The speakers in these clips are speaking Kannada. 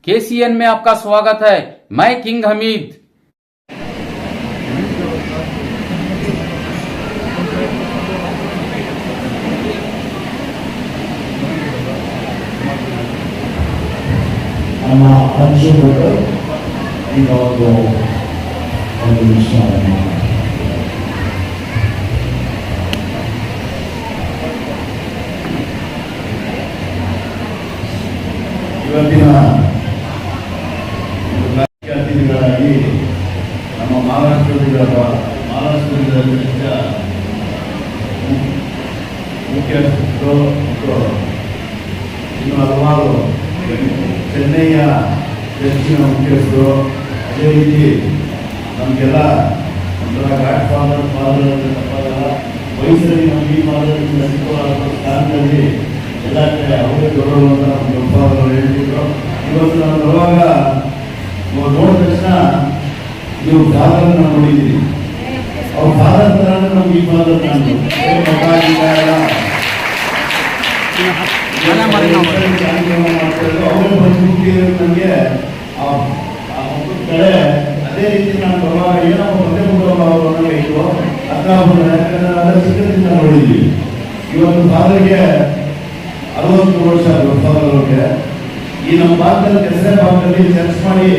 केसीएन में आपका स्वागत है। मैं किंग हमीद। ನಮ್ಮ ಅನ್ಸುಗಳು ಈಗ ಒಂದು ವಿಷಯವನ್ನು ಇವತ್ತಿನ ಅತಿಥಿಗಳಾಗಿ ನಮ್ಮ ಮಹಾರಾಷ್ಟ್ರದ ಮುಖ್ಯಸ್ಥರು ಮತ್ತು ಇನ್ನು ಹಲವಾರು ಚೆನ್ನೈಯ ಚರ್ಚಿನ ಮುಖ್ಯಸ್ಥರು, ಅದೇ ರೀತಿ ನಮಗೆಲ್ಲ ಒಂಥರ ಗಾಡ್ ಫಾದರ್ ತಪ್ಪಾಗಲ್ಲ, ವಯಸ್ಸಲ್ಲಿ ನಮಗೆ ಈ ಫಾದರ್ನಿಂದ ಸಿಕ್ಕವಾದ ಸ್ಥಾನದಲ್ಲಿ ಎಲ್ಲ ಕಡೆ ಅವರೇ ದೊಡ್ಡವರು ಅಂತ ನಮ್ಮ ಫಾದರ್ ಹೇಳ್ತಿದ್ರು. ಇವತ್ತು ನಾನು ಬರುವಾಗ ನೋಡಿದ ತಕ್ಷಣ ನೀವು ಫಾದರ್ನ ನೋಡಿದ್ದೀರಿ, ಅವ್ರ ಫಾದರ್ ತರ ನಮ್ಗೆ ಈ ಫಾದರ್ ನನಗೆ ಕಡೆ ಅದೇ ರೀತಿ ನಾನು ಬರುವಾಗ ಏನೋ ಒಂದೇ ಕುಟುಂಬ ಇತ್ತು ಅದ್ರ ಚಿತ್ರದಿಂದ ನೋಡಿದ್ವಿ. ಇವತ್ತು ಫಾದರ್ಗೆ 60 ವರ್ಷ ಫಾದರ್ ಅವ್ರಿಗೆ. ಈ ನಮ್ಮ ಭಾಗದಲ್ಲಿ ಕೆಸರೆ ಭಾಗದಲ್ಲಿ ಚರ್ಚ್ ಮಾಡಿ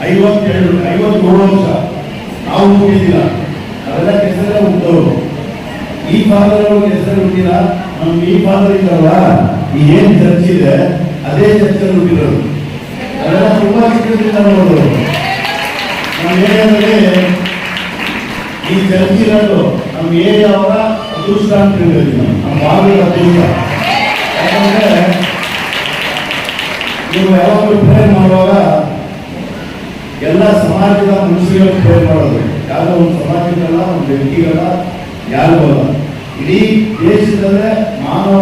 57 ವರ್ಷ ನಾವು ಹುಟ್ಟಿದಿಲ್ಲ, ಅವೆಲ್ಲ ಕೆಸರೆ ಹುಟ್ಟವರು. ಈ ಫಾದರ್ ಅವ್ರಿಗೆ ಹೆಸರು ಹುಟ್ಟಿಲ್ಲ, ನಮ್ಗೆ ಈ ಫಾದರ್ ಇದ್ದಾರಲ್ಲ, ಈ ಏನ್ ಚರ್ಚ್ ಇದೆ ಅದೇ ಚರ್ಚಲ್ಲಿ ಹುಟ್ಟಿರೋದು. ಅದೆಲ್ಲ ತುಂಬಾ ಚಿತ್ರದಿಂದ ನೋಡೋದು. ನಮ್ಮ ಏರಿಯಾದಲ್ಲಿ ಈ ಚರ್ಚ್ ಇರೋದು ನಮ್ಮ ಏರಿಯಾವರ ಅದೃಷ್ಟ ಅಂತ ಹೇಳಿದ್ವಿ, ನಮ್ಮ ಭಾಗದ ಅದೃಷ್ಟ. ಯಾಕಂದ್ರೆ ನೀವು ಯಾವಾಗಲೂ ಪ್ರೇರ್ ಮಾಡುವಾಗ ಎಲ್ಲ ಸಮಾಜದ ಮನುಷ್ಯರಿಗೆ ಪ್ರೇರ್ ಮಾಡೋದು, ಯಾವುದೋ ಒಂದು ಸಮಾಜಕ್ಕಲ್ಲ, ಒಂದು ವ್ಯಕ್ತಿಗಳ ಯಾರಿಗೂ ಅಲ್ಲ. ಇಡೀ ದೇಶದಲ್ಲೇ ಮಾನವ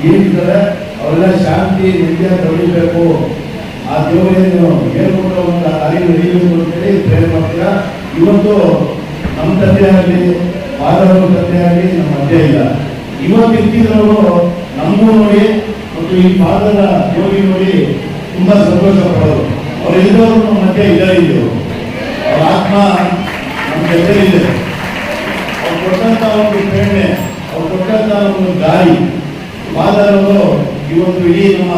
ಏನಿದ್ದಾರೆ ಅವರೆಲ್ಲ ಶಾಂತಿ ನೆಮ್ಮದಿಯ ತಗೊಳ್ಬೇಕು, ಆ ದೇವರೇನು ಹೇಳ್ಕೊಟ್ಟ ಒಂದು ಅರಿವು ನಡೀಬೇಕು ಅಂತೇಳಿ ಪ್ರೇರ್ ಮಾಡ್ತೀರಾ. ಇವತ್ತು ನಮ್ಮ ತಂದೆ ಆಗಲಿ, ಫಾದರ್ ತಂದೆ ಆಗಲಿ ನಮ್ಮ ಮಧ್ಯೆ ಇಲ್ಲ. ಇವತ್ತು ಇರ್ತಿದ್ರು ನಮಗೂ ನೋಡಿ ಮತ್ತು ಈ ಫಾದರ ಯೋಗಿ ನೋಡಿ ತುಂಬಾ ಸಂತೋಷ ಪಡೋದು. ಅವ್ರು ಇದ್ದವರು ನಮ್ಮ ಮಧ್ಯೆ ಇದ್ದರು, ಅವ್ರ ಆತ್ಮ ನಮ್ಮ ಜೊತೆಲಿದೆ. ಅವ್ರು ಕೊಟ್ಟಂತ ಒಂದು ಪ್ರೇರಣೆ, ಅವ್ರು ಕೊಟ್ಟಂತ ಒಂದು ದಾರಿ ಫಾದರ್ ಅವರು ಇವತ್ತು ಇಡೀ ನಮ್ಮ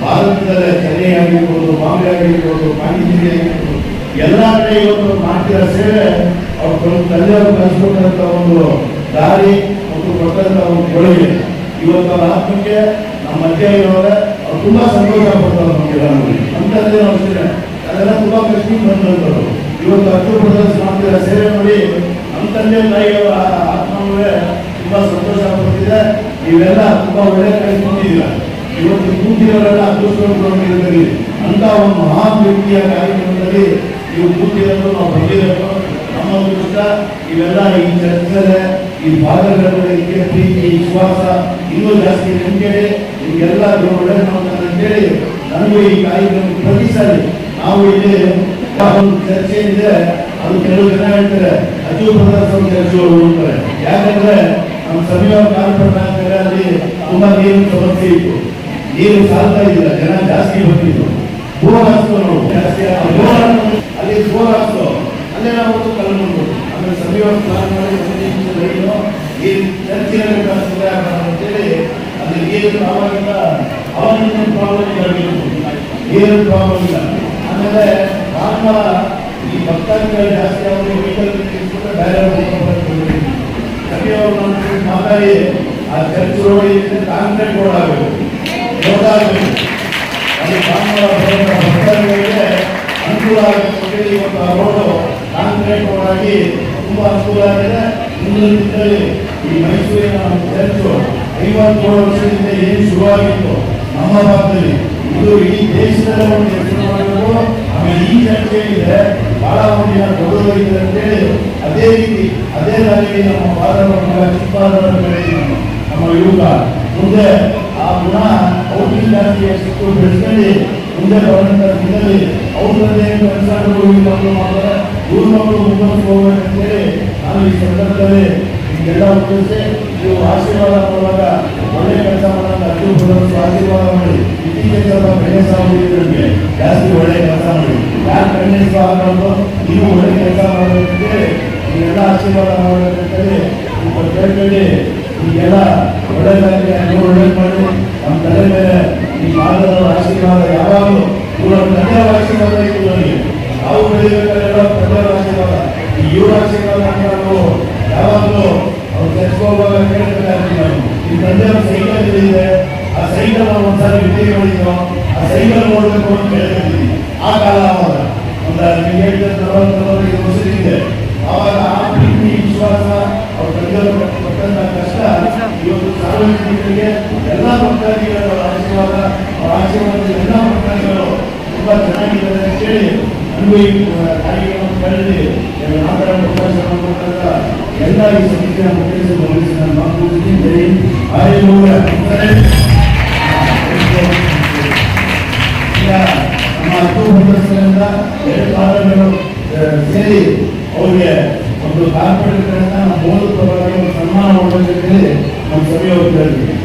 ಭಾರತದಲ್ಲೇ ಚೆನ್ನೈ ಆಗಿರ್ಬೋದು, ಬಾಂಬೆ ಆಗಿರ್ಬೋದು, ಪಾಂಡಿಚೇರಿ ಆಗಿರ್ಬೋದು, ಎಲ್ಲ ಕಡೆ ಇವತ್ತು ಮಾಡ್ತಿರೋ ಸೇವೆ ಅವ್ರು ತಂದೆಯವರು ಕಲಿಸ್ಕೊಟ್ಟಂತ ಒಂದು ದಾರಿ ಮತ್ತು ಕೊಟ್ಟಂತ ಒಂದು ಕೊಡುಗೆ ಇವತ್ತು ಅವ್ರ ಆತ್ಮಕ್ಕೆ ನಮ್ಮ ಮಧ್ಯೆ ಇರೋರೆ ಅವ್ರು ತುಂಬಾ ಸಂತೋಷ ಪಡ್ತಾರೆ. ನಮಗೆಲ್ಲ ನೋಡಿ ನಮ್ಮ ತಂದೆ ಅಷ್ಟೇ ಅದೆಲ್ಲ ತುಂಬಾ ಕಷ್ಟ ಬಂದಂಥವ್ರು. ಇವತ್ತು ಅಕ್ಟೋಬರ್ ಮಾಡ್ತಿರೋ ಸೇವೆ ನೋಡಿ ನಮ್ಮ ತಂದೆ ತಾಯಿಯವರ ಆತ್ಮವೇ ತುಂಬಾ ಸಂತೋಷ ಪಡ್ತಿದೆ. ನೀವೆಲ್ಲ ತುಂಬಾ ಒಳ್ಳೆ ಕಡೆ ಕೂತಿದ್ದೀರ. ಇವತ್ತು ಕೂತಿರೋರೆಲ್ಲ ಅದೃಷ್ಟವಾಗಿ ಅಂತ ಒಂದು ಮಹಾನ್ ವ್ಯಕ್ತಿಯ ಕಾರ್ಯಕ್ರಮದಲ್ಲಿ ನೀವು ಕೂತಿರೋದು, ನಾವು ಬಂದಿರೋದು ನಮ್ಮ ಅದೃಷ್ಟ. ಇವೆಲ್ಲ ಈ ಚರ್ಚೆ ಈ ಭಾಗಗಳಲ್ಲಿ ಪ್ರೀತಿ ವಿಶ್ವಾಸ ಇನ್ನೂ ಜಾಸ್ತಿ ನಿಮ್ಗೇಳಿ ನಿಮ್ಗೆಲ್ಲ ಒಳ್ಳೆ ಅಂತೇಳಿ ನನಗೂ ಈ ಕಾರ್ಯಕ್ರಮ ಪ್ರತಿ ಸಾರಿ ನಾವು ಇಲ್ಲಿ ಒಂದು ಚರ್ಚೆ ಇದೆ. ಅದು ಕೆಲವು ಜನ ಹೇಳ್ತಾರೆ ಅಜು ಪ್ರದರ್ಶನ ಚರ್ಚೆಗಳು ಅಂತಾರೆ. ಯಾಕಂದ್ರೆ ನಮ್ಮ ಸಮೀಪ ಕಾರ್ಯಕ್ರಮ ಅಲ್ಲಿ ತುಂಬಾ ನೀರಿನ ಸಮಸ್ಯೆ ಇತ್ತು, ನೀರು ಸಾಲ್ತಾ ಇದ್ದಿಲ್ಲ, ಜನ ಜಾಸ್ತಿ ಬರ್ತಿದ್ರು. ಬೋರ್ ಹಾಕ್ತೋ ನಾವು ಜಾಸ್ತಿ ಅಲ್ಲಿ ಬೋರ್ ಹಾಕ್ತೋ ಅಲ್ಲೇ ನಾವು ಕಲ್ಕೊಂಡು ಆಮೇಲೆ ಸಮೀಪ ಪ್ಲಾನ್ ಮಾಡಿ ಈ ಚರ್ಚೆಯಲ್ಲಿ ಅಂತೇಳಿ ಅಲ್ಲಿ ನೀರಿನ ಆವಾಗಿಂದ ಅವಾಗಿನ ಪ್ರಾಬ್ಲಮ್ ನೀರಿನ ಪ್ರಾಬ್ಲಮ್ ಇಲ್ಲ. ಆಮೇಲೆ ಭಾನುವಾರ ಈ ಭಕ್ತಾದಿಗಳು ಜಾಸ್ತಿ ಅವರು ವೆಹಿಕಲ್ తీసుకుంటే ಬೇರೆ ಸಮೀಪವರು ಮಾತಾಡಿ ಆ ಚರ್ಚ್ ರೋಡ್ ಕಾಂಕ್ರೀಟ್ ರೋಡ್ ಆಗಬೇಕು, ರೋಡ್ ಆಗಬೇಕು. ಅಲ್ಲಿ ಭಾನುವಾರ ಭಕ್ತಾದಿಗಳಿಗೆ ಅನುಕೂಲ ಆಗಬೇಕು. ಇವತ್ತು ಆ ರೋಡು ಕಾಂಕ್ರೀಟ್ ರೋಡ್ ಆಗಿ ತುಂಬಾ ಅನುಕೂಲ ಆಗಿದೆ. ಮುಂದಿನ ದಿನದಲ್ಲಿ ಈ ಮೈಸೂರಿನ ಚರ್ಚು 50 ವರ್ಷದಿಂದ ಏನು ಶುರುವಾಗಿತ್ತು ನಮ್ಮ ಭಾಗದಲ್ಲಿ, ಇದು ಇಡೀ ದೇಶದಲ್ಲೇ ಒಂದು ಹೆಸರು ಮಾಡಬೇಕು. ಆಮೇಲೆ ಈ ಚರ್ಚೆ ಇದೆ ಬಹಳ ಒಂದಿನ ದೊಡ್ಡದಾಗಿದೆ ಅಂತೇಳಿ ಅದೇ ರೀತಿ ಅದೇ ದಾರಿಗೆ ನಮ್ಮ ಫಾದರ್ ಚಿಕ್ಕಪಾದರ ನಮ್ಮ ಯುವಕ ಮುಂದೆ ಆ ಗುಣ ಅವ್ರಿಗೆ ಜಾಸ್ತಿ ಸಿಕ್ಕು ಬೆಳೆಸ್ಕೊಂಡು ಮುಂದೆ ಬರುವಂತ ದಿನದಲ್ಲಿ ಅವ್ರದ್ದೇ ಕೆಲಸಗಳು ಮಾಡ್ತಾರೆ. ಇವ್ರ ಮಕ್ಕಳು ಮುಂದುವರೆದು ಹೋಗ್ಬೇಕಂತೇಳಿ ನಾನು ಈ ಸಂದರ್ಭದಲ್ಲಿ ಎಲ್ಲ ಉದ್ದೇಶ ನೀವು ಆಶೀರ್ವಾದ ಮಾಡುವಾಗ ಒಳ್ಳೆ ಕೆಲಸ ಮಾಡೋಣ, ಆಶೀರ್ವಾದ ಮಾಡಿ ಇತ್ತೀಚೆಗೆ ಗಣೇಶ ಜಾಸ್ತಿ ಒಳ್ಳೆ ನೀವು ಒಳ್ಳೆ ಕೆಲಸ ಮಾಡಬೇಕಂತೇಳಿ ನೀವೆಲ್ಲ ಆಶೀರ್ವಾದ ಮಾಡಬೇಕಂತೇಳಿ ನಿಮ್ಮ ಕೇಳ್ಬೇಡಿ. ಈಗೆಲ್ಲ ಒಳ್ಳೆದಾಗಿ ನೀವು ಒಳ್ಳೇದು ಮಾಡಿ ನಮ್ಮ ತಲೆ ಮೇಲೆ ಈ ಮಾನವರ ಆಶೀರ್ವಾದ ಯಾವಾಗಲೂ ಇವರು ತಂದೆಯವರ ಆಶೀರ್ವಾದ ಇರುವವರಿಗೆ ನಾವು ಬೆಳಿಬೇಕಾದ್ರೆ ತಂದೆಯವರ ಆಶೀರ್ವಾದ ಈ ಇವ್ರ ಆಶೀರ್ವಾದ ನಾವು ಯಾವಾಗಲೂ ಅವ್ರು ತೆಗೆದುಕೋವಾಗ ಕೇಳ್ಬೇಕಾಗ್ತೀವಿ. ನಾವು ಈ ತಂದೆಯವರ ಸೈಕಲ್ ಇದೆ, ಆ ಸೈಕಲ್ ನಾವು ಒಂದ್ಸಾರಿ ಭೇಟಿ ಮಾಡಿದ್ವಿ, ಆ ಸೈಕಲ್ ನೋಡಬೇಕು ಅಂತ ಕೇಳ್ತಿದ್ವಿ. ಆ ಕಾಲ ಅವಾಗ ಒಂದು ನಿಮಗೆ 40-45 ವರ್ಷದಿಂದ ಆವಾಗ ಆ ಪ್ರೀತಿ ವಿಶ್ವಾಸ ಅವ್ರ ತಂದೆಯವರು ಪಟ್ಟಂತ ಕಷ್ಟ ಇವತ್ತು ಸಾರ್ವಜನಿಕರಿಗೆ ಎಲ್ಲ ಭಕ್ತಾದಿಗಳ ಆಶೀರ್ವಾದ ಅವ್ರ ಆಶೀರ್ವಾದ ಎಲ್ಲ ಭಕ್ತಾದಿಗಳು ತುಂಬಾ ಚೆನ್ನಾಗಿದ್ದಾರೆ ಅಂತ ಹೇಳಿ ನನಗೂ ಈ ಕಾರ್ಯಕ್ರಮ ಕಳೆದಿ ಮಾತಾಡೋ ಅವಕಾಶ ಕೊಟ್ಟಂತ ಎಲ್ಲ ಈ ಸಮಿತಿಯ ಮುಖ್ಯಸ್ಥರು ಗಮನಿಸಿ ನಾನು ಮಾತನಾಡ್ತೀನಿ. ನಮ್ಮ ಹತ್ತು ಸದಸ್ಯರಿಂದ 2 ಕಾಲಗಳು ಸೇರಿ ಅವರಿಗೆ ಒಂದು ಕಾರ್ಪೊರೇಟ್ ಮೂಲಭೂತವಾಗಿ ಒಂದು ಸನ್ಮಾನ ಮಾಡಬೇಕಂತೇಳಿ ನಮ್ಮ ಸಭೆಯವರು ಕೇಳ್ತೀವಿ.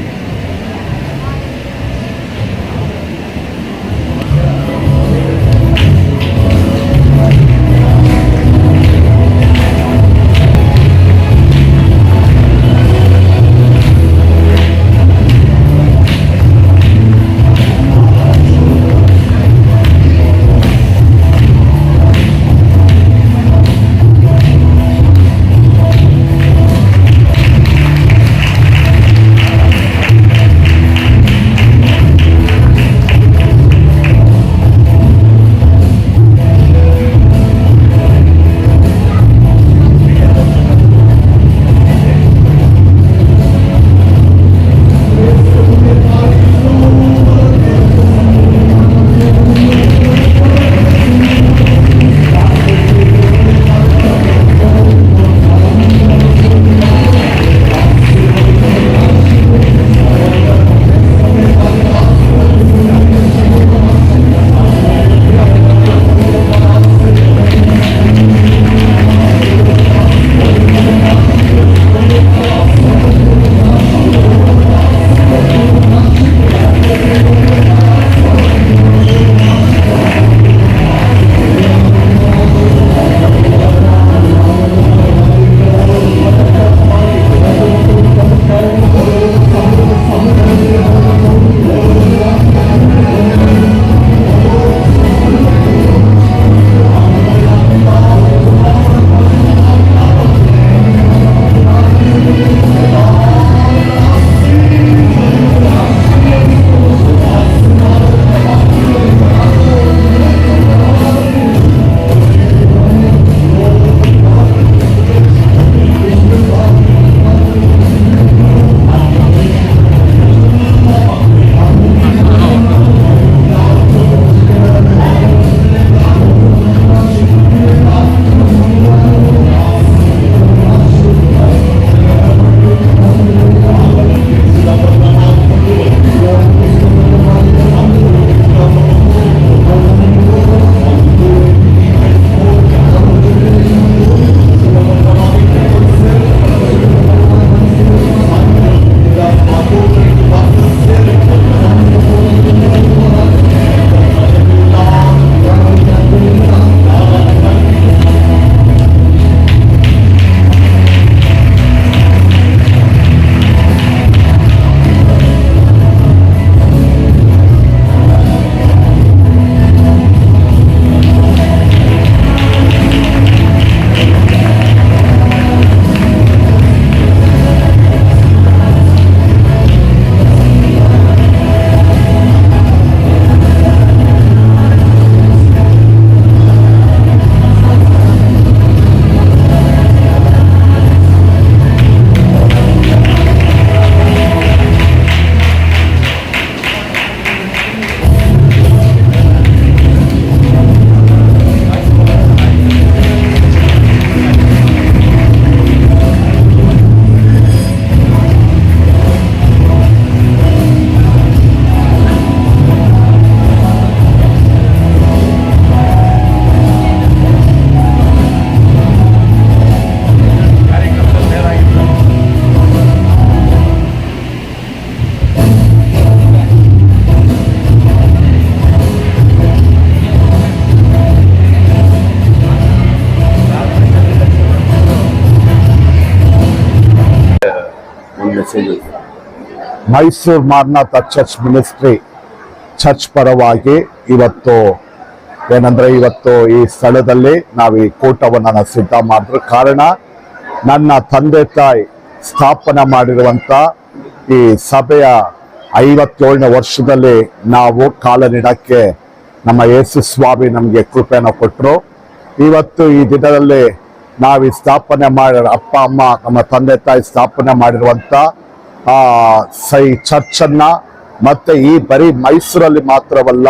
Mysuru Maranatha church ministry church ಪರವಾಗಿ ಇವತ್ತು ಈ ಸ್ಥಳದಲ್ಲಿ ನಾವು ಈ ಕೂಟವನ್ನು ಸಿದ್ಧ ಮಾಡಿದ್ರು. ಕಾರಣ ನನ್ನ ತಂದೆ ತಾಯಿ ಸ್ಥಾಪನೆ ಮಾಡಿರುವಂತ ಈ ಸಭೆಯ 57ನೇ ವರ್ಷದಲ್ಲಿ ನಾವು ಕಾಲನಿಡಕ್ಕೆ ನಮ್ಮ ಯೇಸು ಸ್ವಾಮಿ ನಮಗೆ ಕೃಪೆಯನ್ನು ಕೊಟ್ಟರು. ಇವತ್ತು ಈ ದಿನದಲ್ಲಿ ನಾವು ಈ ಸ್ಥಾಪನೆ ಅಪ್ಪ ಅಮ್ಮ ನಮ್ಮ ತಂದೆ ತಾಯಿ ಸ್ಥಾಪನೆ ಮಾಡಿರುವಂತ ಚರ್ಚನ್ನ ಮತ್ತೆ ಈ ಬರೀ ಮೈಸೂರಲ್ಲಿ ಮಾತ್ರವಲ್ಲ,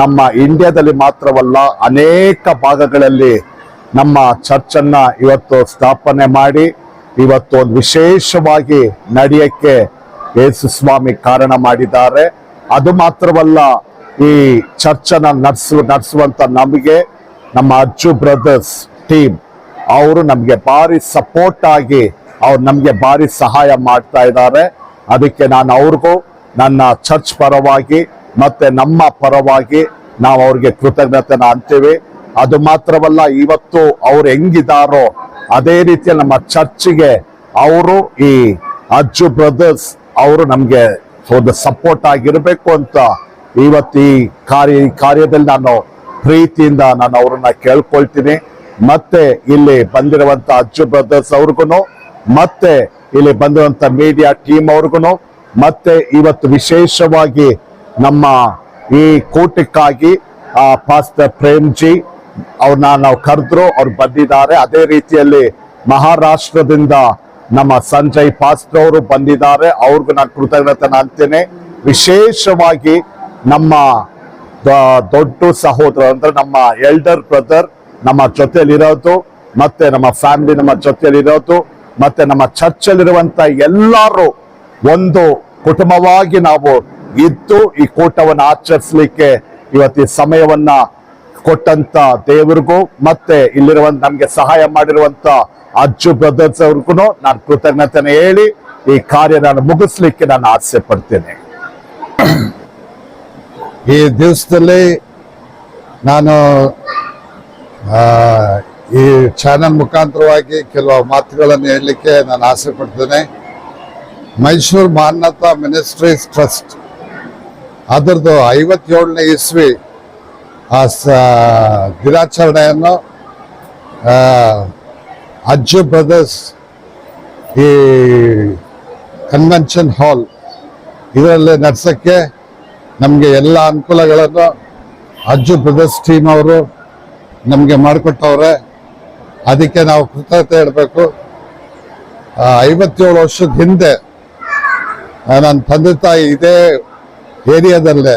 ನಮ್ಮ ಇಂಡಿಯಾದಲ್ಲಿ ಮಾತ್ರವಲ್ಲ, ಅನೇಕ ಭಾಗಗಳಲ್ಲಿ ನಮ್ಮ ಚರ್ಚನ್ನ ಇವತ್ತು ಸ್ಥಾಪನೆ ಮಾಡಿ ಇವತ್ತು ಒಂದು ವಿಶೇಷವಾಗಿ ನಡೆಯಕ್ಕೆ ಯೇಸು ಸ್ವಾಮಿ ಕಾರಣ ಮಾಡಿದ್ದಾರೆ. ಅದು ಮಾತ್ರವಲ್ಲ, ಈ ಚರ್ಚನ್ನ ನಡೆಸುವಂತ ನಮಗೆ ನಮ್ಮ ಅಜ್ಜು ಬ್ರದರ್ಸ್ ಟೀಮ್ ಅವರು ನಮಗೆ ಭಾರಿ ಸಪೋರ್ಟ್ ಆಗಿ ಅವ್ರು ನಮಗೆ ಭಾರಿ ಸಹಾಯ ಮಾಡ್ತಾ ಇದ್ದಾರೆ. ಅದಕ್ಕೆ ನಾನು ಅವ್ರಿಗೂ ನನ್ನ ಚರ್ಚ್ ಪರವಾಗಿ ಮತ್ತೆ ನಮ್ಮ ಪರವಾಗಿ ನಾವು ಅವ್ರಿಗೆ ಕೃತಜ್ಞತೆನ ಅಂತೀವಿ. ಅದು ಮಾತ್ರವಲ್ಲ, ಇವತ್ತು ಅವ್ರು ಹೆಂಗಿದಾರೋ ಅದೇ ರೀತಿಯ ನಮ್ಮ ಚರ್ಚ್ಗೆ ಅವರು ಈ ಅಜ್ಜು ಬ್ರದರ್ಸ್ ಅವರು ನಮ್ಗೆ ಒಂದು ಸಪೋರ್ಟ್ ಆಗಿರ್ಬೇಕು ಅಂತ ಇವತ್ತು ಈ ಕಾರ್ಯದಲ್ಲಿ ನಾನು ಪ್ರೀತಿಯಿಂದ ನಾನು ಅವ್ರನ್ನ ಕೇಳ್ಕೊಳ್ತೀನಿ. ಮತ್ತೆ ಇಲ್ಲಿ ಬಂದಿರುವಂತ ಅಜ್ಜು ಬ್ರದರ್ಸ್ ಅವ್ರಿಗೂ ಮತ್ತೆ ಇಲ್ಲಿ ಬಂದಿರುವಂತ ಮೀಡಿಯಾ ಟೀಮ್ ಅವ್ರಿಗೂ ಮತ್ತೆ ಇವತ್ತು ವಿಶೇಷವಾಗಿ ನಮ್ಮ ಈ ಕೂಟಕ್ಕಾಗಿ ಪಾಸ್ಟರ್ ಪ್ರೇಮ್ಜಿ ಅವ್ರನ್ನ ನಾವು ಕರೆದ್ರು, ಅವ್ರು ಬಂದಿದ್ದಾರೆ. ಅದೇ ರೀತಿಯಲ್ಲಿ ಮಹಾರಾಷ್ಟ್ರದಿಂದ ನಮ್ಮ ಸಂಜಯ್ ಪಾಸ್ಟರ್ ಅವರು ಬಂದಿದ್ದಾರೆ, ಅವ್ರಿಗೂ ನಾನು ಕೃತಜ್ಞತೆನ ಅಂತೇನೆ. ವಿಶೇಷವಾಗಿ ನಮ್ಮ ದೊಡ್ಡ ಸಹೋದರ ಅಂದ್ರೆ ನಮ್ಮ ಎಲ್ಡರ್ ಬ್ರದರ್ ನಮ್ಮ ಜೊತೆಯಲ್ಲಿರೋದು, ಮತ್ತೆ ನಮ್ಮ ಫ್ಯಾಮಿಲಿ ನಮ್ಮ ಜೊತೆಯಲ್ಲಿರೋದು, ಮತ್ತೆ ನಮ್ಮ ಚರ್ಚಲ್ಲಿರುವಂತ ಎಲ್ಲರೂ ಒಂದು ಕುಟುಂಬವಾಗಿ ನಾವು ಇದ್ದು ಈ ಕೂಟವನ್ನು ಆಚರಿಸಲಿಕ್ಕೆ ಇವತ್ತು ಈ ಸಮಯವನ್ನ ಕೊಟ್ಟಂತ ದೇವರಿಗೂ ಮತ್ತೆ ಇಲ್ಲಿರುವಂತ ನಮ್ಗೆ ಸಹಾಯ ಮಾಡಿರುವಂತ ಅಜ್ಜು ಬ್ರದರ್ಸ್ ಅವ್ರಿಗೂ ನಾನು ಕೃತಜ್ಞತೆನ ಹೇಳಿ ಈ ಕಾರ್ಯ ನಾನು ಮುಗಿಸ್ಲಿಕ್ಕೆ ನಾನು ಆಸೆ ಪಡ್ತೇನೆ. ಈ ದಿವಸದಲ್ಲಿ ನಾನು ಈ ಚಾನೆಲ್ ಮುಖಾಂತರವಾಗಿ ಕೆಲವು ಮಾತುಗಳನ್ನು ಹೇಳಲಿಕ್ಕೆ ನಾನು ಆಸೆ ಪಡ್ತೇನೆ. ಮೈಸೂರು ಮಾರನಾಥ ಮಿನಿಸ್ಟ್ರೀಸ್ ಟ್ರಸ್ಟ್ ಅದರದ್ದು 57ನೇ ಇಸ್ವಿ ದಿನಾಚರಣೆಯನ್ನು ಅಜ್ಜು ಬ್ರದರ್ಸ್ ಈ ಕನ್ವೆನ್ಷನ್ ಹಾಲ್ ಇದರಲ್ಲಿ ನಡೆಸೋಕ್ಕೆ ನಮಗೆ ಎಲ್ಲ ಅನುಕೂಲಗಳನ್ನು ಅಜ್ಜು ಬ್ರದರ್ಸ್ ಟೀಮ್ ಅವರು ನಮಗೆ ಮಾಡಿಕೊಟ್ಟವ್ರೆ. ಅದಕ್ಕೆ ನಾವು ಕೃತಜ್ಞತೆ ಹೇಳಬೇಕು. 57 ವರ್ಷದ ಹಿಂದೆ ನನ್ನ ತಂದೆ ತಾಯಿ ಇದೇ ಏರಿಯಾದಲ್ಲೇ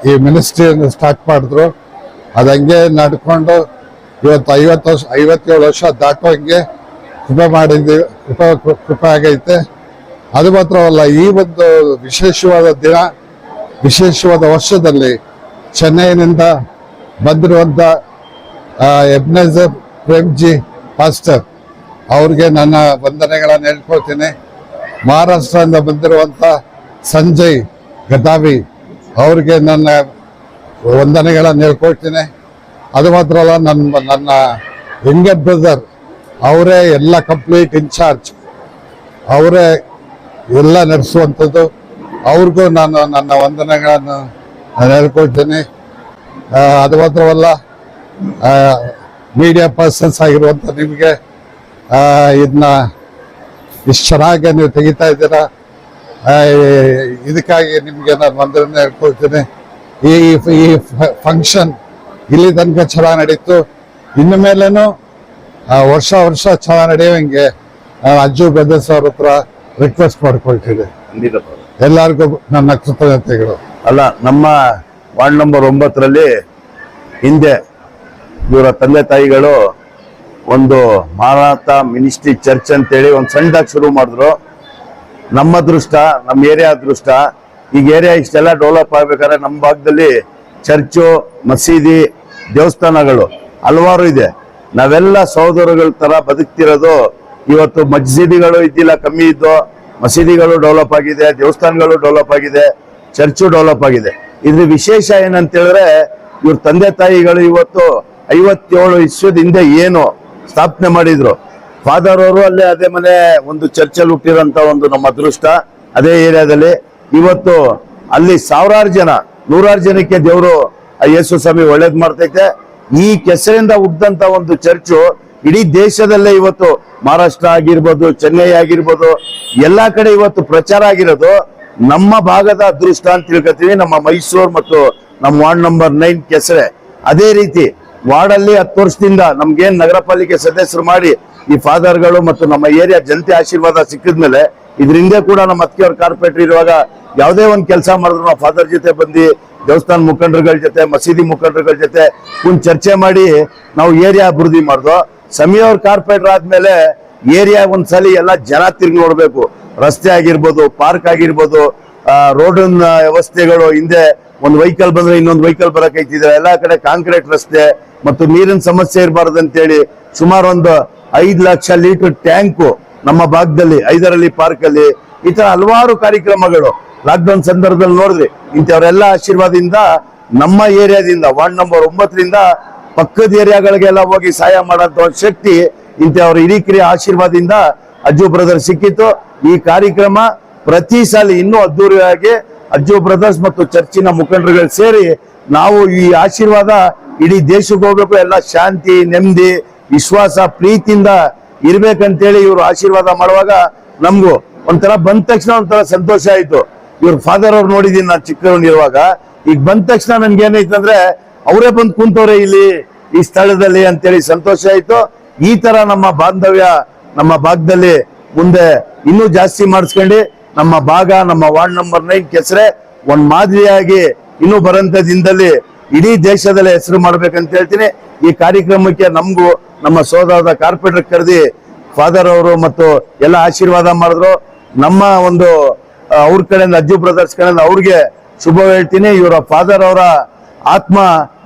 ಈ ಮಿನಿಸ್ಟ್ರಿಯನ್ನು ಸ್ಟಾರ್ಟ್ ಮಾಡಿದ್ರು. ಅದು ಹಂಗೆ ನಡ್ಕೊಂಡು ಇವತ್ತು 57 ವರ್ಷ ದಾಟುವಂಗೆ ಕೃಪೆ ಆಗೈತೆ. ಅದು ಮಾತ್ರವಲ್ಲ, ಈ ಒಂದು ವಿಶೇಷವಾದ ವರ್ಷದಲ್ಲಿ ಚೆನ್ನೈನಿಂದ ಬಂದಿರುವಂತ ಎಬ್ನೇಜರ್ ಪ್ರೇಮ್ಜಿ ಪಾಸ್ಟರ್ ಅವ್ರಿಗೆ ನನ್ನ ವಂದನೆಗಳನ್ನು ಹೇಳ್ಕೊಳ್ತೀನಿ. ಮಹಾರಾಷ್ಟ್ರದಿಂದ ಬಂದಿರುವಂತ ಸಂಜಯ್ ಗದಾವಿ ಅವ್ರಿಗೆ ನನ್ನ ವಂದನೆಗಳನ್ನು ಹೇಳ್ಕೊಳ್ತೀನಿ. ಅದು ಮಾತ್ರ ಅಲ್ಲ, ನನ್ನ ಯಂಗರ್ ಬ್ರದರ್ ಅವರೇ ಎಲ್ಲ ಕಂಪ್ಲೀಟ್ ಇನ್ಚಾರ್ಜ್, ಅವರೇ ಎಲ್ಲ ನಡೆಸುವಂಥದ್ದು. ಅವ್ರಿಗೂ ನಾನು ನನ್ನ ವಂದನೆಗಳನ್ನು ನಾನು ಹೇಳ್ಕೊಳ್ತೀನಿ. ಅದು ಮಾತ್ರವಲ್ಲ, ಮೀಡಿಯಾ ಪರ್ಸನ್ಸ್ ಆಗಿರುವಂಥ ನಿಮಗೆ ಇದನ್ನ ಇಷ್ಟು ಚೆನ್ನಾಗಿ ನೀವು ತೆಗಿತಾ ಇದ್ದೀರಾ, ಇದಕ್ಕಾಗಿ ನಿಮಗೆ ನಾನು ವಂದನೆ ಹೇಳ್ಕೊಳ್ತೀನಿ. ಈ ಫಂಕ್ಷನ್ ಇಲ್ಲಿ ತನಕ ಚೆನ್ನಾಗಿ ನಡೀತು. ಇನ್ನು ಮೇಲೇನು ವರ್ಷ ಚೆನ್ನಾಗಿ ನಡೆಯುವಂಗೆ ಅಜ್ಜು ಬ್ರದರ್ಸ್ ಅವ್ರ ಹತ್ರ ರಿಕ್ವೆಸ್ಟ್ ಮಾಡ್ಕೊಳ್ತೀನಿ. ಎಲ್ಲರಿಗೂ ನನ್ನ ಕೃತಜ್ಞತೆಗಳು. ಅಲ್ಲ, ನಮ್ಮ ವಾರ್ಡ್ ನಂಬರ್ 9ರಲ್ಲಿ ಹಿಂದೆ ಇವರ ತಂದೆ ತಾಯಿಗಳು ಒಂದು ಮಾರನಾಥ ಮಿನಿಸ್ಟ್ರಿ ಚರ್ಚ್ ಅಂತೇಳಿ ಒಂದು ಸಣ್ಣದಾಗಿ ಶುರು ಮಾಡಿದ್ರು. ನಮ್ಮ ಅದೃಷ್ಟ, ನಮ್ಮ ಏರಿಯಾ ಅದೃಷ್ಟ, ಈಗ ಏರಿಯಾ ಇಷ್ಟೆಲ್ಲ ಡೆವಲಪ್ ಆಗ್ಬೇಕಾದ್ರೆ ನಮ್ಮ ಭಾಗದಲ್ಲಿ ಚರ್ಚು, ಮಸೀದಿ, ದೇವಸ್ಥಾನಗಳು ಹಲವಾರು ಇದೆ. ನಾವೆಲ್ಲ ಸಹೋದರಗಳ ತರ ಬದುಕ್ತಿರೋದು. ಇವತ್ತು ಮಸೀದಿಗಳು ಇದ್ದಿಲ್ಲ, ಕಮ್ಮಿ ಇದ್ದು, ಮಸೀದಿಗಳು ಡೆವಲಪ್ ಆಗಿದೆ, ದೇವಸ್ಥಾನಗಳು ಡೆವಲಪ್ ಆಗಿದೆ, ಚರ್ಚು ಡೆವಲಪ್ ಆಗಿದೆ. ಇದ್ರ ವಿಶೇಷ ಏನಂತ ಹೇಳಿದ್ರೆ, ಇವ್ರ ತಂದೆ ತಾಯಿಗಳು ಇವತ್ತು 57 ಇಸ್ವಿದ ಹಿಂದೆ ಏನು ಸ್ಥಾಪನೆ ಮಾಡಿದ್ರು, ಫಾದರ್ ಅವರು ಅಲ್ಲೇ ಅದೇ ಮನೆ ಒಂದು ಚರ್ಚಲ್ಲಿ ಹುಟ್ಟಿರೋಂಥ ಒಂದು ನಮ್ಮ ಅದೃಷ್ಟ. ಅದೇ ಏರಿಯಾದಲ್ಲಿ ಇವತ್ತು ಅಲ್ಲಿ ಸಾವಿರಾರು ಜನ, ನೂರಾರು ಜನಕ್ಕೆ ದೇವರು ಯೇಸು ಸ್ವಾಮಿ ಒಳ್ಳೇದ್ ಮಾಡ್ತೈತೆ. ಈ ಕೆಸರಿಂದ ಹುಟ್ಟಿದಂತ ಒಂದು ಚರ್ಚು ಇಡೀ ದೇಶದಲ್ಲೇ ಇವತ್ತು ಮಹಾರಾಷ್ಟ್ರ ಆಗಿರ್ಬೋದು, ಚೆನ್ನೈ ಆಗಿರ್ಬೋದು, ಎಲ್ಲಾ ಕಡೆ ಇವತ್ತು ಪ್ರಚಾರ ಆಗಿರೋದು ನಮ್ಮ ಭಾಗದ ಅದೃಷ್ಟ ಅಂತ ತಿಳ್ಕೊತೀವಿ. ನಮ್ಮ ಮೈಸೂರು ಮತ್ತು ನಮ್ಮ ವಾರ್ಡ್ ನಂಬರ್ 9 ಕೆಸರೆ. ಅದೇ ರೀತಿ ವಾರ್ಡಲ್ಲಿ 10 ವರ್ಷದಿಂದ ನಮ್ಗೇನ್ ನಗರ ಪಾಲಿಕೆ ಸದಸ್ಯರು ಮಾಡಿ ಈ ಫಾದರ್ಗಳು ಮತ್ತು ನಮ್ಮ ಏರಿಯಾ ಜನತೆ ಆಶೀರ್ವಾದ ಸಿಕ್ಕಿದ್ಮೇಲೆ ಇದ್ರಿಂದ ಕೂಡ ನಮ್ಮ ಅತ್ತಿಗೆಯವ್ರ ಕಾರ್ಪೊರೇಟರ್ ಇರುವಾಗ ಯಾವುದೇ ಒಂದು ಕೆಲಸ ಮಾಡಿದ್ರು ನಾವು ಫಾದರ್ ಜೊತೆ ಬಂದು ದೇವಸ್ಥಾನ ಮುಖಂಡರುಗಳ ಜೊತೆ, ಮಸೀದಿ ಮುಖಂಡರುಗಳ ಜೊತೆ ಚರ್ಚೆ ಮಾಡಿ ನಾವು ಏರಿಯಾ ಅಭಿವೃದ್ಧಿ ಮಾಡ್ದು. ಸಮೀರ್ ಕಾರ್ಪೊರೇಟರ್ ಆದ್ಮೇಲೆ ಏರಿಯಾ ಒಂದ್ಸಲಿ ಎಲ್ಲ ಜನ ತಿರುಗಿ ನೋಡ್ಬೇಕು. ರಸ್ತೆ ಆಗಿರ್ಬೋದು, ಪಾರ್ಕ್ ಆಗಿರ್ಬೋದು, ರೋಡ್ ವ್ಯವಸ್ಥೆಗಳು, ಹಿಂದೆ ಒಂದು ವೆಹಿಕಲ್ ಬಂದ್ರೆ ಇನ್ನೊಂದು ವೆಹಿಕಲ್ ಬರಕೈತಿದ್ರೆ ಎಲ್ಲಾ ಕಡೆ ಕಾಂಕ್ರೀಟ್ ರಸ್ತೆ ಮತ್ತು ನೀರಿನ ಸಮಸ್ಯೆ ಇರಬಾರ್ದು ಅಂತೇಳಿ ಸುಮಾರು ಒಂದು 5 ಲಕ್ಷ ಲೀಟರ್ ಟ್ಯಾಂಕು ನಮ್ಮ ಭಾಗದಲ್ಲಿ ಹೈದರಾಲಿ ಪಾರ್ಕ್ ಅಲ್ಲಿ ಈ ತರ ಹಲವಾರು ಕಾರ್ಯಕ್ರಮಗಳು ಲಾಕ್ಡೌನ್ ಸಂದರ್ಭದಲ್ಲಿ ನೋಡಿದ್ರಿ. ಇಂಥವರೆಲ್ಲ ಆಶೀರ್ವಾದದಿಂದ ನಮ್ಮ ಏರಿಯಾದಿಂದ ವಾರ್ಡ್ ನಂಬರ್ 9ರಿಂದ ಪಕ್ಕದ ಏರಿಯಾಗಳಿಗೆಲ್ಲ ಹೋಗಿ ಸಹಾಯ ಮಾಡೋಂಥ ಒಂದು ಶಕ್ತಿ ಇಂಥವ್ರ ಹಿರಿಕಿರಿಯ ಆಶೀರ್ವಾದದಿಂದ ಅಜ್ಜು ಬ್ರದರ್ ಸಿಕ್ಕಿತ್ತು. ಈ ಕಾರ್ಯಕ್ರಮ ಪ್ರತಿ ಸಾಲ ಇನ್ನೂ ಅದ್ದೂರಿಯಾಗಿ ಅಜ್ಜು ಬ್ರದರ್ಸ್ ಮತ್ತು ಚರ್ಚಿನ ಮುಖಂಡರುಗಳು ಸೇರಿ ನಾವು ಈ ಆಶೀರ್ವಾದ ಇಡೀ ದೇಶಕ್ಕೆ ಹೋಗ್ಬೇಕು. ಎಲ್ಲ ಶಾಂತಿ, ನೆಮ್ಮದಿ, ವಿಶ್ವಾಸ, ಪ್ರೀತಿಯಿಂದ ಇರ್ಬೇಕಂತೇಳಿ ಇವರು ಆಶೀರ್ವಾದ ಮಾಡುವಾಗ ನಮ್ಗೂ ಒಂಥರ ಬಂದ ತಕ್ಷಣ ಒಂಥರ ಸಂತೋಷ ಆಯ್ತು. ಇವ್ರ ಫಾದರ್ ಅವ್ರು ನೋಡಿದೀನಿ ನಾನು ಚಿಕ್ಕವನಿರುವಾಗ. ಈಗ ಬಂದ ತಕ್ಷಣ ನನ್ಗೆ ಏನಾಯ್ತು ಅಂದ್ರೆ ಅವರೇ ಬಂದು ಕುಂತವ್ರೆ ಇಲ್ಲಿ ಈ ಸ್ಥಳದಲ್ಲಿ ಅಂತೇಳಿ ಸಂತೋಷ ಆಯ್ತು. ಈ ತರ ನಮ್ಮ ಬಾಂಧವ್ಯ ನಮ್ಮ ಭಾಗದಲ್ಲಿ ಮುಂದೆ ಇನ್ನೂ ಜಾಸ್ತಿ ಮಾಡಿಸ್ಕೊಂಡು ನಮ್ಮ ಭಾಗ, ನಮ್ಮ ವಾರ್ಡ್ ನಂಬರ್ 9 ಕೆಸರೆ ಒಂದ್ ಮಾದರಿಯಾಗಿ ಇನ್ನೂ ಬರಂತ ದಿನದಲ್ಲಿ ಇಡೀ ದೇಶದಲ್ಲಿ ಹೆಸರು ಮಾಡ್ಬೇಕಂತ ಹೇಳ್ತೀನಿ. ಈ ಕಾರ್ಯಕ್ರಮಕ್ಕೆ ನಮಗೂ ನಮ್ಮ ಸೋದರದ ಕಾರ್ಪೊರೇಟರ್ ಕರೆದಿ ಫಾದರ್ ಅವರು ಮತ್ತು ಎಲ್ಲ ಆಶೀರ್ವಾದ ಮಾಡಿದ್ರು. ನಮ್ಮ ಒಂದು ಅವ್ರ ಕಡೆಯಿಂದ ಅಜ್ಜು ಬ್ರದರ್ಸ್ ಕಡೆಯಿಂದ ಅವ್ರಿಗೆ ಶುಭ ಹೇಳ್ತೀನಿ. ಇವರ ಫಾದರ್ ಅವರ ಆತ್ಮ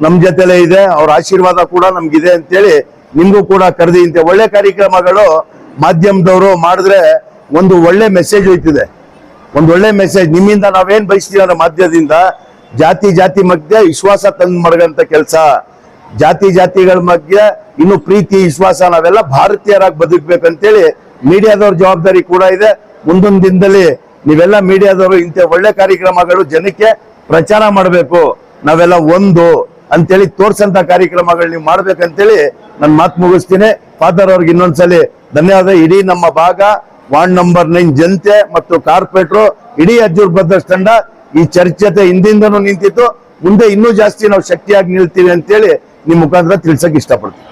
ನಮ್ ಜೊತೆಲೇ ಇದೆ, ಅವ್ರ ಆಶೀರ್ವಾದ ಕೂಡ ನಮ್ಗಿದೆ ಅಂತೇಳಿ ನಿಮ್ಗೂ ಕೂಡ ಕರೆದಿ. ಇಂಥ ಒಳ್ಳೆ ಕಾರ್ಯಕ್ರಮಗಳು ಮಾಧ್ಯಮದವರು ಮಾಡಿದ್ರೆ ಒಂದು ಒಳ್ಳೆ ಮೆಸೇಜ್ ಹೋಯ್ತಿದೆ. ಒಂದು ಒಳ್ಳೆ ಮೆಸೇಜ್ ನಿಮ್ಮಿಂದ ನಾವೇನ್ ಬಯಸ್ತೀವಿ ಅಂದ್ರೆ ಮಾಧ್ಯಮದಿಂದ ಜಾತಿ ಮಧ್ಯೆ ವಿಶ್ವಾಸ ತಂದು ಮಡಗಂತ ಕೆಲಸ, ಜಾತಿಗಳ ಮಧ್ಯೆ ಇನ್ನು ಪ್ರೀತಿ, ವಿಶ್ವಾಸ, ನಾವೆಲ್ಲ ಭಾರತೀಯರಾಗಿ ಬದುಕ್ಬೇಕಂತೇಳಿ ಮೀಡಿಯಾದವ್ರ ಜವಾಬ್ದಾರಿ ಕೂಡ ಇದೆ. ಮುಂದೊಂದು ದಿನದಲ್ಲಿ ನೀವೆಲ್ಲ ಮೀಡಿಯಾದವರು ಇಂಥ ಒಳ್ಳೆ ಕಾರ್ಯಕ್ರಮಗಳು ಜನಕ್ಕೆ ಪ್ರಚಾರ ಮಾಡಬೇಕು, ನಾವೆಲ್ಲ ಒಂದು ಅಂತೇಳಿ ತೋರ್ಸಂತ ಕಾರ್ಯಕ್ರಮಗಳು ನೀವು ಮಾಡ್ಬೇಕಂತೇಳಿ ನನ್ನ ಮಾತು ಮುಗಿಸ್ತೀನಿ. ಫಾದರ್ ಅವ್ರಿಗೆ ಇನ್ನೊಂದ್ಸಲಿ ಧನ್ಯವಾದ. ಇಡೀ ನಮ್ಮ ಭಾಗ ವಾರ್ಡ್ ನಂಬರ್ 9 ಜನತೆ ಮತ್ತು ಕಾರ್ಪೊರೇಟರ್ ಇಡೀ ಅಜ್ಜೂರ್ ಬ್ರದರ್ಸ್ ತಂಡ ಈ ಚರ್ಚೆ ಹಿಂದಿಂದನೂ ನಿಂತಿತ್ತು, ಮುಂದೆ ಇನ್ನೂ ಜಾಸ್ತಿ ನಾವು ಶಕ್ತಿಯಾಗಿ ನಿಲ್ತೀವಿ ಅಂತೇಳಿ ನಿಮ್ ಮುಖಾಂತರ ತಿಳ್ಸಕ್ ಇಷ್ಟಪಡ್ತೀನಿ.